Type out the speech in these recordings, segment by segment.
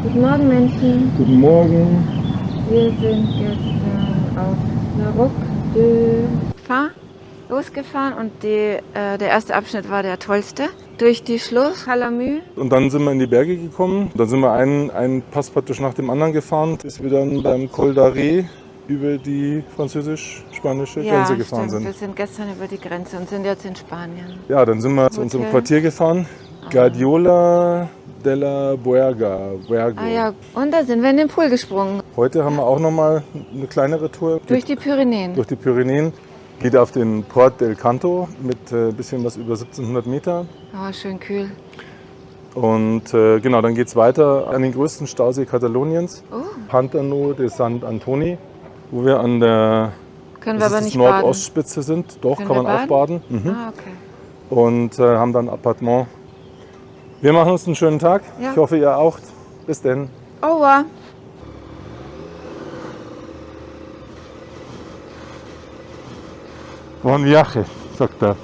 Guten Morgen, Menschen. Guten Morgen. Wir sind gestern auf La Roque de Fain losgefahren und der erste Abschnitt war der tollste. Durch die Schlucht Calamue. Und dann sind wir in die Berge gekommen. Dann sind wir einen Pass praktisch nach dem anderen gefahren, bis wir dann beim Col d'Arrée über die französisch-spanische Grenze gefahren stimmt. sind. Wir sind gestern über die Grenze und sind jetzt in Spanien. Ja, dann sind wir zu unserem Hotel. Quartier gefahren. Guardiola della Buerga. Ah ja, und da sind wir in den Pool gesprungen. Heute haben wir auch nochmal eine kleinere Tour. Durch die Pyrenäen. Durch die Pyrenäen. Geht auf den Port del Canto mit ein bisschen was über 1700 Meter. Oh, schön kühl. Und genau, dann geht es weiter an den größten Stausee Kataloniens, Oh. Pantano de Sant Antoni, wo wir an der Können wir aber nicht Nordostspitze sind. Doch, Können kann man wir auch baden. Mhm. Ah, okay. Und haben dann ein Appartement. Wir machen uns einen schönen Tag. Ja. Ich hoffe, ihr auch. Bis denn. Au revoir. Buon viaje, sagt er.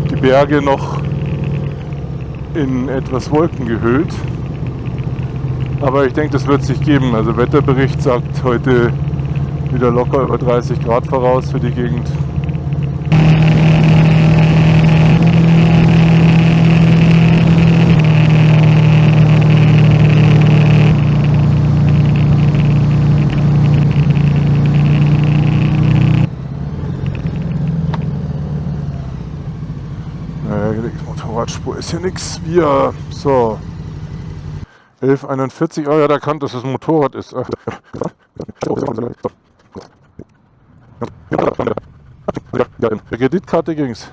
Die Berge noch in etwas Wolken gehüllt. Aber ich denke, das wird sich geben. Also Wetterbericht sagt heute wieder locker über 30 Grad voraus für die Gegend. Motorradspur ist hier nichts. Wir, so, 1141, oh ja, da kann, dass es ein Motorrad ist. Der Kreditkarte ging's.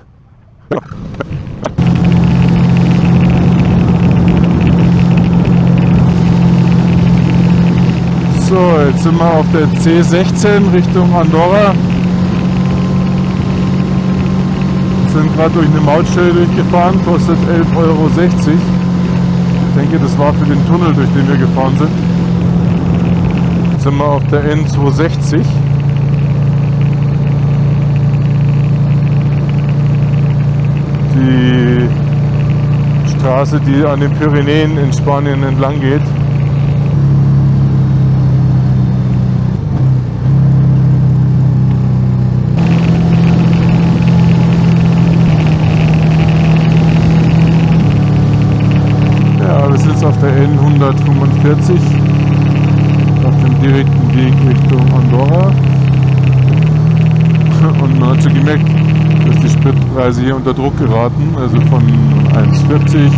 So, jetzt sind wir auf der C16 Richtung Andorra. Sind gerade durch eine Mautstelle durchgefahren, kostet 11,60 €. Ich denke, das war für den Tunnel, durch den wir gefahren sind. Jetzt sind wir auf der N260. Die Straße, die an den Pyrenäen in Spanien entlang geht. Auf der N145 auf dem direkten Weg Richtung Andorra. Und man hat schon gemerkt, dass die Spritpreise hier unter Druck geraten, also von 1,40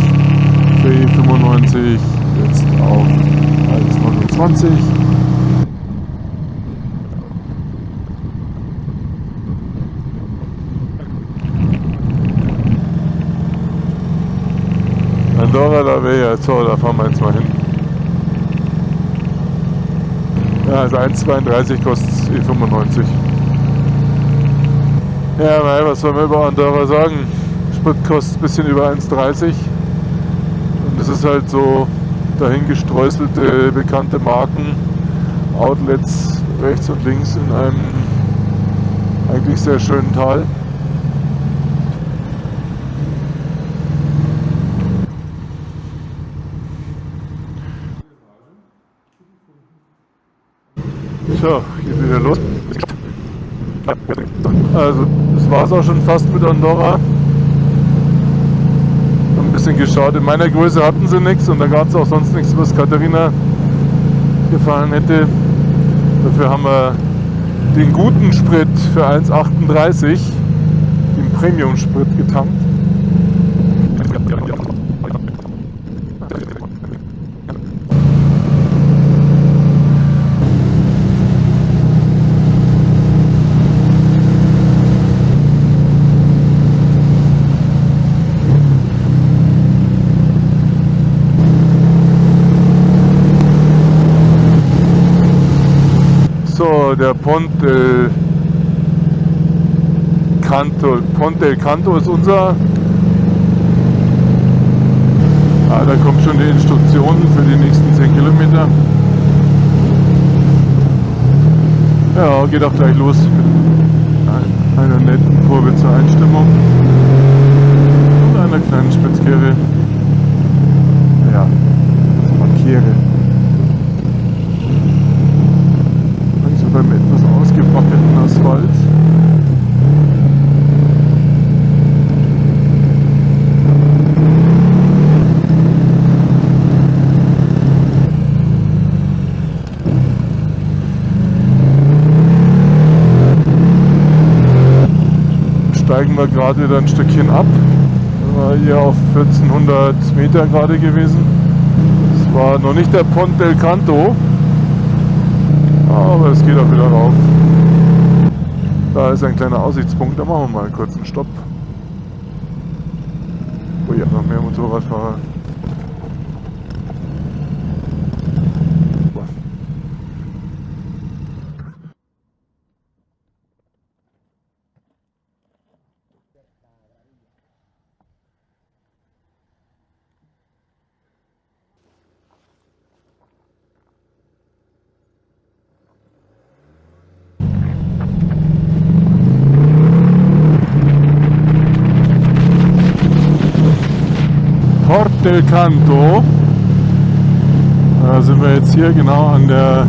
für E95 jetzt auf 1,29. Andorra la Vella, so, da fahren wir jetzt mal hin. Ja, also 1,32 kostet E95. Ja, nein, was soll man über Andorra sagen? Sprit kostet ein bisschen über 1,30. Und das ist halt so dahingestreuselte bekannte Marken, Outlets rechts und links in einem eigentlich sehr schönen Tal. So, geht wieder los. Also, das war es auch schon fast mit Andorra. Ein bisschen geschaut. In meiner Größe hatten sie nichts und da gab es auch sonst nichts, was Katharina gefallen hätte. Dafür haben wir den guten Sprit für 1,38, den Premium-Sprit getankt. So, der Pont del Canto ist unser. Da kommen schon die Instruktionen für die nächsten 10 Kilometer. Ja, geht auch gleich los mit einer netten Kurve zur Einstimmung und einer kleinen Spitzkehre. Ja, das Markiere. steigen wir gerade wieder ein Stückchen ab. Wir waren hier auf 1400 Meter gerade gewesen. Es war noch nicht der Ponte del Canto, aber es geht auch wieder rauf. Da ist ein kleiner Aussichtspunkt, da machen wir mal einen kurzen Stopp. Oh ja, noch mehr Motorradfahrer. Port del Canto. Da sind wir jetzt hier genau an der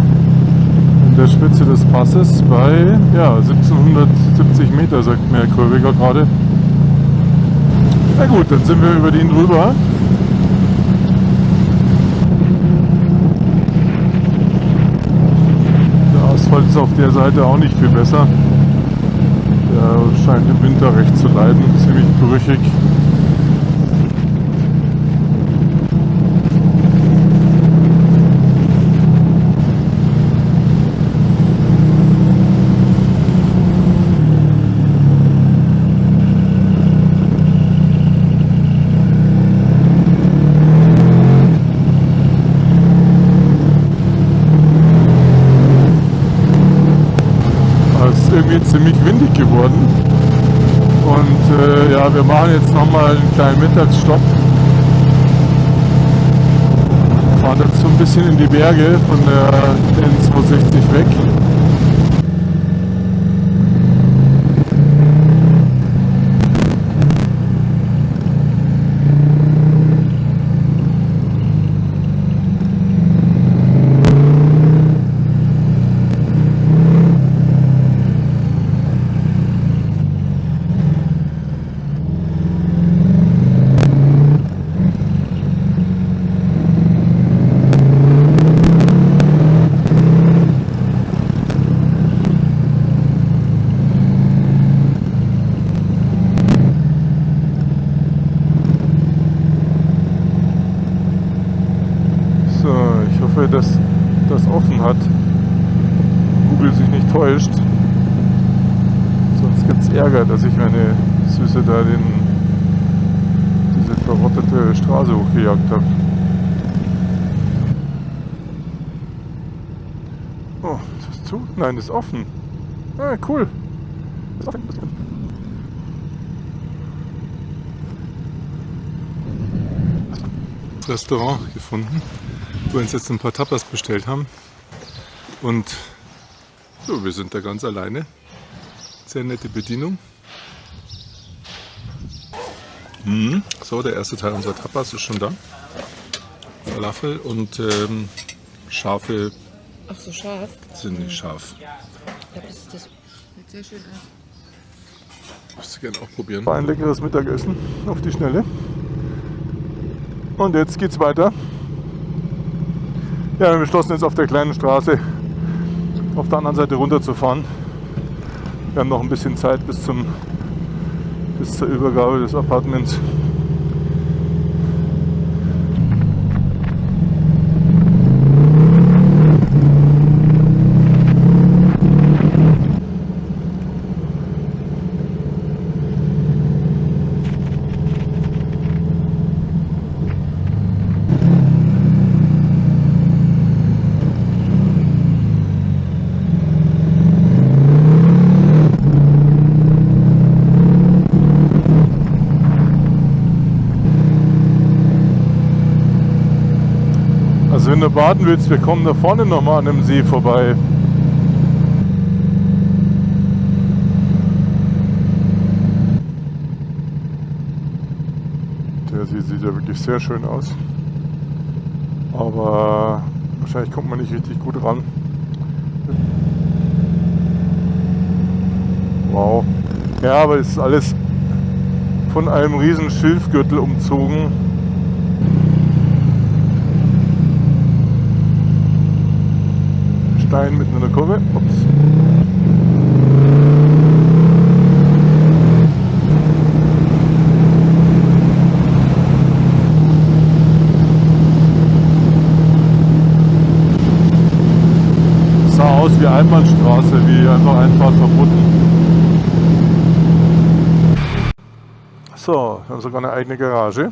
Spitze des Passes bei 1770 Meter, sagt mir Herr Kurwiger gerade. Na gut, dann sind wir über den drüber. Der Asphalt ist auf der Seite auch nicht viel besser. Der scheint im Winter recht zu leiden, ziemlich brüchig. Irgendwie ziemlich windig geworden und wir machen jetzt nochmal einen kleinen Mittagsstopp, fahren jetzt so ein bisschen in die Berge von der N260 weg. Dass das offen hat, Google sich nicht täuscht, sonst gibt es Ärger, dass ich meine Süße da diese verrottete Straße hochgejagt habe. Oh, ist das zu? Nein, das ist offen. Ah, cool. Das ist offen. Das ist offen. Restaurant gefunden, wo wir uns jetzt ein paar Tapas bestellt haben und so, wir sind da ganz alleine. Sehr nette Bedienung. So, der erste Teil unserer Tapas ist schon da. Falafel und scharfe. Ach so, scharf? Sind nicht scharf. Ich glaube, das sieht sehr schön aus. Möchtest du gerne auch probieren. War ein leckeres Mittagessen auf die Schnelle. Und jetzt geht's weiter. Ja, wir beschlossen jetzt auf der kleinen Straße auf der anderen Seite runterzufahren. Wir haben noch ein bisschen Zeit bis zur Übergabe des Appartements. Also wenn du baden willst, wir kommen da vorne nochmal an dem See vorbei. Der See sieht ja wirklich sehr schön aus. Aber wahrscheinlich kommt man nicht richtig gut ran. Wow. Ja, aber es ist alles von einem riesen Schilfgürtel umzogen. Stein mitten in der Kurve. Ups. aus wie Einbahnstraße, wie einfach Einfahrt verboten. So, wir haben sogar eine eigene Garage.